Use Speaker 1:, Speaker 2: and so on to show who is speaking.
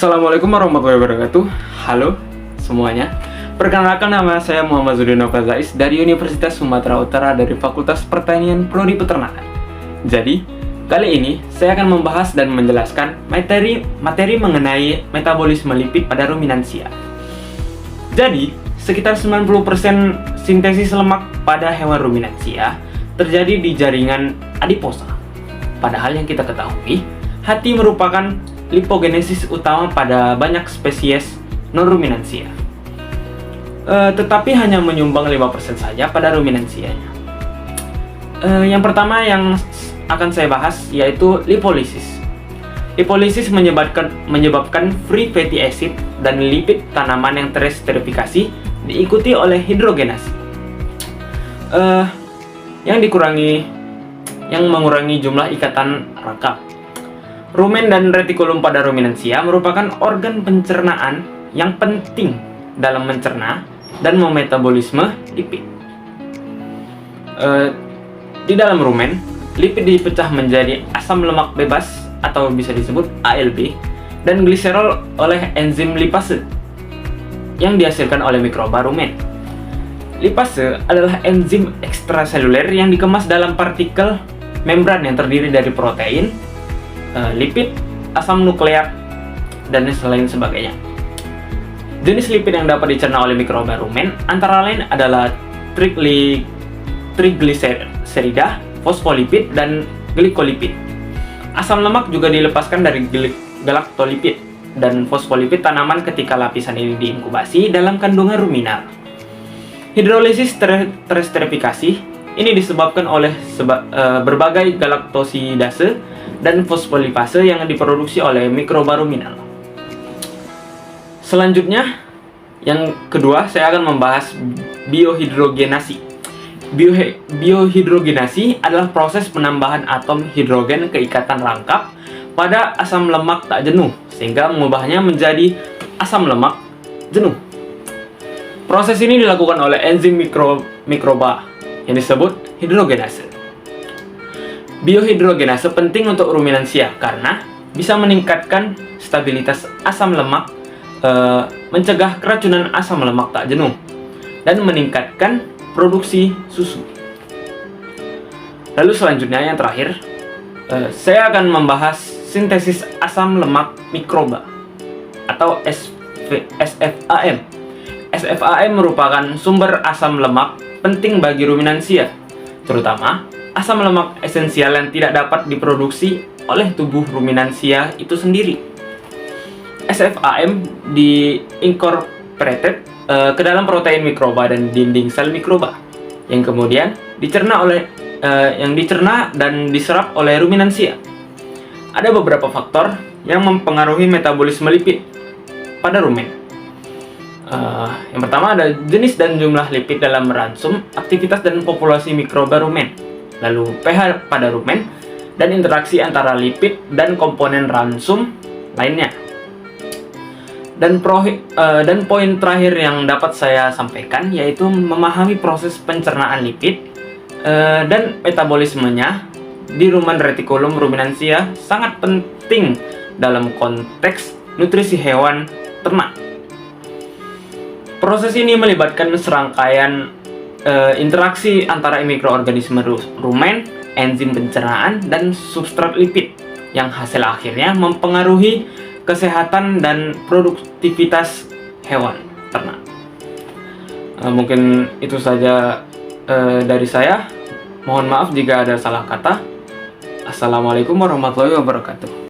Speaker 1: Assalamualaikum warahmatullahi wabarakatuh. Halo semuanya. Perkenalkan, nama saya Muhammad Zudino Fazais dari Universitas Sumatera Utara dari Fakultas Pertanian Prodi Peternakan. Jadi, kali ini saya akan membahas dan menjelaskan materi mengenai metabolisme lipid pada ruminansia. Jadi, sekitar 90% sintesis lemak pada hewan ruminansia terjadi di jaringan adiposa. Padahal yang kita ketahui, hati merupakan lipogenesis utama pada banyak spesies non-ruminansia. Tetapi hanya menyumbang 5% saja pada ruminansianya. Yang pertama yang akan saya bahas yaitu lipolisis. Lipolisis menyebabkan free fatty acid dan lipid tanaman yang teresterifikasi diikuti oleh hidrogenasi. Yang mengurangi jumlah ikatan rangkap. Rumen dan retikulum pada ruminansia merupakan organ pencernaan yang penting dalam mencerna dan memetabolisme lipid. Di dalam rumen, lipid dipecah menjadi asam lemak bebas atau bisa disebut ALB dan gliserol oleh enzim lipase yang dihasilkan oleh mikroba rumen. Lipase adalah enzim ekstraseluler yang dikemas dalam partikel membran yang terdiri dari protein, lipid, asam nukleat, dan lain sebagainya. Jenis lipid yang dapat dicerna oleh mikroba rumen antara lain adalah trigliserida, fosfolipid, dan glikolipid. Asam lemak juga dilepaskan dari galaktolipid dan fosfolipid tanaman ketika lapisan ini diinkubasi dalam kandungan ruminal. Hidrolisis teresterifikasi ini disebabkan oleh berbagai galaktosidase dan fosfolipase yang diproduksi oleh mikroba ruminal. Selanjutnya, yang kedua, saya akan membahas biohidrogenasi. Biohidrogenasi adalah proses penambahan atom hidrogen ke ikatan rangkap pada asam lemak tak jenuh, sehingga mengubahnya menjadi asam lemak jenuh. Proses ini dilakukan oleh enzim mikroba yang disebut hidrogenase. Biohidrogenase penting untuk ruminansia karena bisa meningkatkan stabilitas asam lemak, mencegah keracunan asam lemak tak jenuh, dan meningkatkan produksi susu. Lalu selanjutnya yang terakhir, saya akan membahas sintesis asam lemak mikroba atau SFAM. SFAM merupakan sumber asam lemak penting bagi ruminansia, terutama asam lemak esensial yang tidak dapat diproduksi oleh tubuh ruminansia itu sendiri. SFAM diincorporated ke dalam protein mikroba dan dinding sel mikroba, yang kemudian dicerna dan diserap oleh ruminansia. Ada beberapa faktor yang mempengaruhi metabolisme lipid pada rumen. Yang pertama ada jenis dan jumlah lipid dalam ransum, aktivitas dan populasi mikroba rumen, lalu pH pada rumen, dan interaksi antara lipid dan komponen ransum lainnya. Dan poin terakhir yang dapat saya sampaikan yaitu memahami proses pencernaan lipid dan metabolismenya di rumen retikulum ruminansia sangat penting dalam konteks nutrisi hewan ternak. Proses ini melibatkan serangkaian interaksi antara mikroorganisme rumen, enzim pencernaan, dan substrat lipid yang hasil akhirnya mempengaruhi kesehatan dan produktivitas hewan ternak. Mungkin itu saja dari saya. Mohon maaf jika ada salah kata. Assalamualaikum warahmatullahi wabarakatuh.